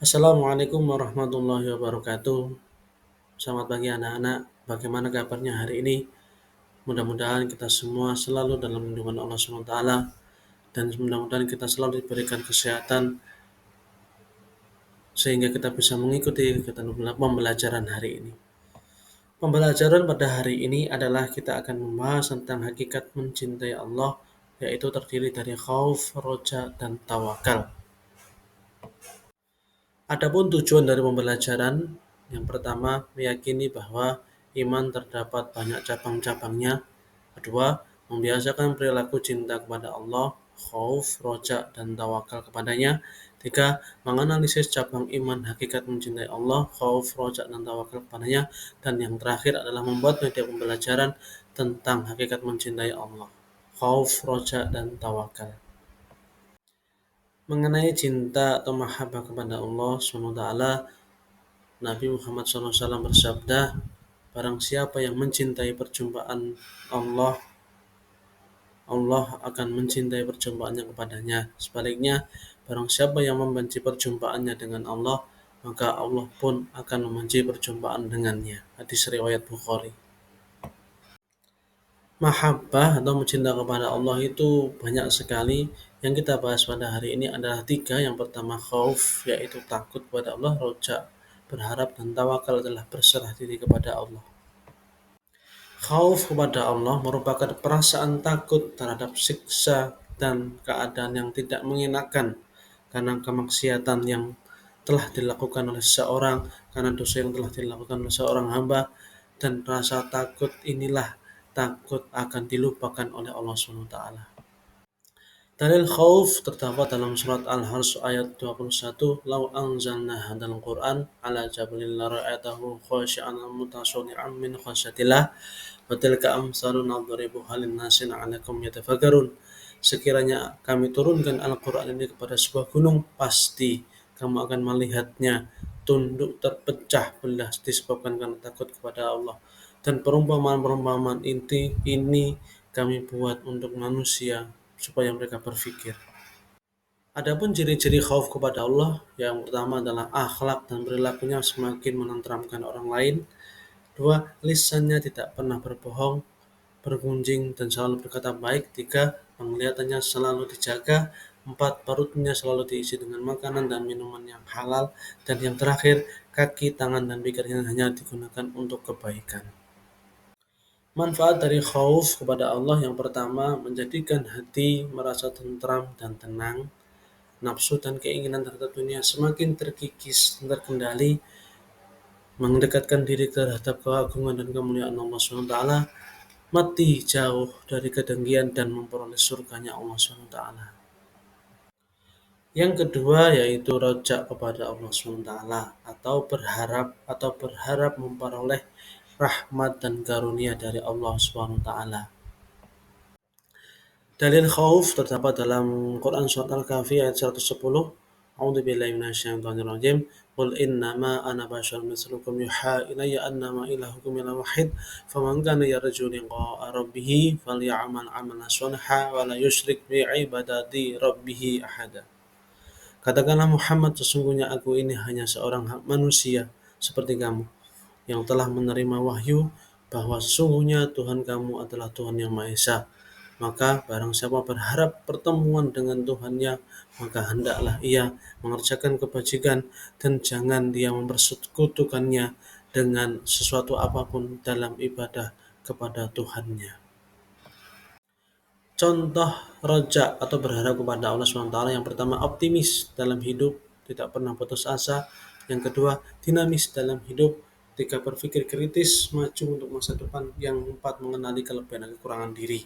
Assalamualaikum warahmatullahi wabarakatuh. Selamat pagi anak-anak. Bagaimana kabarnya hari ini? Mudah-mudahan kita semua selalu dalam lindungan Allah SWT dan mudah-mudahan kita selalu diberikan kesehatan sehingga kita bisa mengikuti kegiatan pembelajaran hari ini. Pembelajaran pada hari ini adalah kita akan membahas tentang hakikat mencintai Allah, yaitu terdiri dari khauf, roja, dan tawakal. Adapun tujuan dari pembelajaran, yang pertama meyakini bahwa iman terdapat banyak cabang-cabangnya. Kedua, membiasakan perilaku cinta kepada Allah, khauf, roja, dan tawakal kepadanya. Tiga, menganalisis cabang iman hakikat mencintai Allah, khauf, roja, dan tawakal kepadanya. Dan yang terakhir adalah membuat media pembelajaran tentang hakikat mencintai Allah, khauf, roja, dan tawakal. Mengenai cinta atau mahabbah kepada Allah SWT, Nabi Muhammad SAW bersabda, barang siapa yang mencintai perjumpaan Allah, Allah akan mencintai perjumpaannya kepadanya. Sebaliknya, barang siapa yang membenci perjumpaannya dengan Allah, maka Allah pun akan membenci perjumpaan dengannya. Hadis riwayat Bukhari. Mahabbah atau mencinta kepada Allah itu banyak sekali. Yang kita bahas pada hari ini adalah tiga. Yang pertama khauf, yaitu takut kepada Allah, roja, berharap, dan tawakal adalah berserah diri kepada Allah. Khauf kepada Allah merupakan perasaan takut terhadap siksa dan keadaan yang tidak mengenakan karena kemaksiatan yang telah dilakukan oleh seseorang, karena dosa yang telah dilakukan oleh seorang hamba, dan rasa takut inilah takut akan dilupakan oleh Allah SWT. Dalil khauf terdapat dalam surat Al-Harsy ayat 21, "Lau anzalna hadzal Qur'an 'ala jabalin la ra'aitahu khashi'an mutasaddian min khasyatillah wa tilka amsalun nadribuha lin-nasi la'allakum yatafakkarun." Sekiranya kami turunkan Al-Qur'an ini kepada sebuah gunung, pasti kamu akan melihatnya tunduk terpecah belah disebabkan karena takut kepada Allah. Dan perumpamaan-perumpamaan ini kami buat untuk manusia supaya mereka berpikir. Adapun ciri-ciri khauf kepada Allah, yang pertama adalah akhlak dan perilakunya semakin menenteramkan orang lain. Dua, lisannya tidak pernah berbohong, bergunjing, dan selalu berkata baik. Tiga, penglihatannya selalu dijaga. Empat, perutnya selalu diisi dengan makanan dan minuman yang halal. Dan yang terakhir, kaki, tangan, dan pikirnya hanya digunakan untuk kebaikan. Manfaat dari khauf kepada Allah yang pertama, menjadikan hati merasa tentram dan tenang. Nafsu dan keinginan terhadap dunia semakin terkikis dan terkendali, mendekatkan diri terhadap keagungan dan kemuliaan Allah SWT, mati jauh dari kedengkian dan memperoleh surganya Allah SWT. Yang kedua yaitu rojak kepada Allah SWT atau berharap memperoleh rahmat dan karunia dari Allah SWT. Dalil khauf terdapat dalam Quran surat Al-Kahfi ayat 110. A'udzu billahi minasyaitonir rajim. Qul innama ana basyarun mithlukum yuha ilayya annama ilahukum ilahun wahid. Faman kana yarju liqa'a rabbih falyamal 'amalan shalihan wa la yusyrik bi ibadati rabbih ahada. Katakanlah Muhammad, sesungguhnya aku ini hanya seorang manusia seperti kamu yang telah menerima wahyu bahwa sesungguhnya Tuhan kamu adalah Tuhan yang Maha Esa. Maka barang siapa berharap pertemuan dengan Tuhannya, maka hendaklah ia mengerjakan kebajikan dan jangan dia mempersekutukannya dengan sesuatu apapun dalam ibadah kepada Tuhannya. Contoh rojak atau berharap kepada Allah SWT, yang pertama optimis dalam hidup, tidak pernah putus asa. Yang kedua dinamis dalam hidup. Tiga, berpikir kritis, maju untuk masa depan. Yang empat, mengenali kelebihan dan kekurangan diri.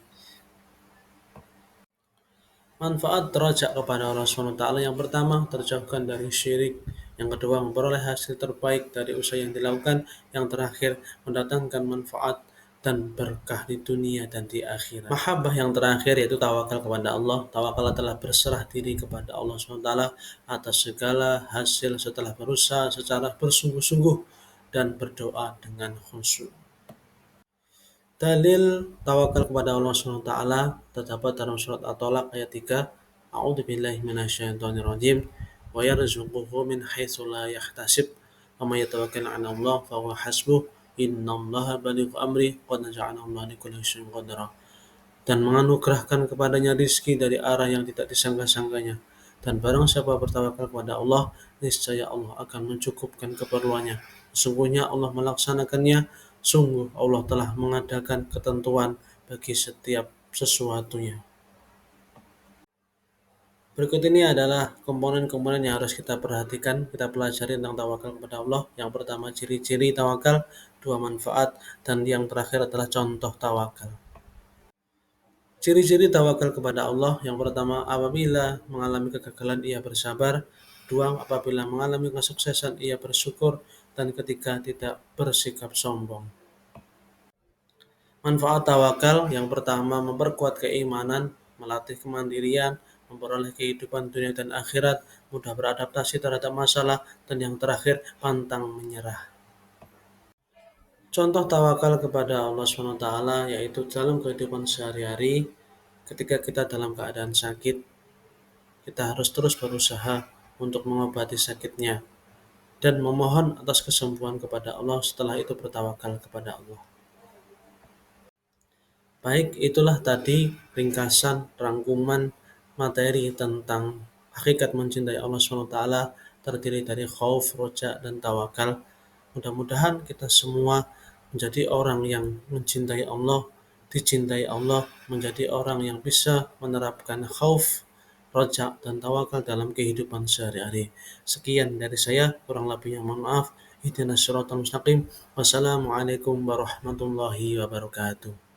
Manfaat rojak kepada Allah SWT yang pertama, terjauhkan dari syirik. Yang kedua, memperoleh hasil terbaik dari usaha yang dilakukan. Yang terakhir, mendatangkan manfaat dan berkah di dunia dan di akhirat. Mahabbah yang terakhir yaitu tawakal kepada Allah. Tawakal adalah berserah diri kepada Allah SWT atas segala hasil setelah berusaha secara bersungguh-sungguh dan berdoa dengan khusyuk. Dalil tawakal kepada Allah SWT terdapat dalam surat At-Tolak ayat 3. A'udzu billahi minasyaitonir rajim. wa yarzuquhu min haitsu la yahtasib. Wa may yatawakkal 'ala Allah fa huwa hasbuh. Innallaha balighu amri qad ja'ala Allah likulli syai'in qadra. Dan menganugerahkan kepadanya rizki dari arah yang tidak disangka-sangkanya. Dan barang siapa bertawakal kepada Allah, niscaya Allah akan mencukupkan keperluannya. Sesungguhnya Allah melaksanakannya, sungguh Allah telah mengadakan ketentuan bagi setiap sesuatunya. Berikut ini adalah komponen-komponen yang harus kita perhatikan, kita pelajari tentang tawakal kepada Allah. Yang pertama ciri-ciri tawakal, dua manfaat, dan yang terakhir adalah contoh tawakal. Ciri-ciri tawakal kepada Allah, yang pertama apabila mengalami kegagalan ia bersabar, dua apabila mengalami kesuksesan ia bersyukur, dan ketiga tidak bersikap sombong. Manfaat tawakal yang pertama memperkuat keimanan, melatih kemandirian, memperoleh kehidupan dunia dan akhirat, mudah beradaptasi terhadap masalah, dan yang terakhir pantang menyerah. Contoh tawakal kepada Allah SWT yaitu dalam kehidupan sehari-hari, ketika kita dalam keadaan sakit, kita harus terus berusaha untuk mengobati sakitnya dan memohon atas kesembuhan kepada Allah, setelah itu bertawakal kepada Allah. Baik, itulah tadi ringkasan rangkuman materi tentang hakikat mencintai Allah SWT, terdiri dari khauf, roja, dan tawakal. Mudah-mudahan kita semua menjadi orang yang mencintai Allah, dicintai Allah, menjadi orang yang bisa menerapkan khauf, roja, dan tawakal dalam kehidupan sehari-hari. Sekian dari saya, kurang lebihnya mohon maaf. Ihdinas siratal mustaqim. Wassalamualaikum warahmatullahi wabarakatuh.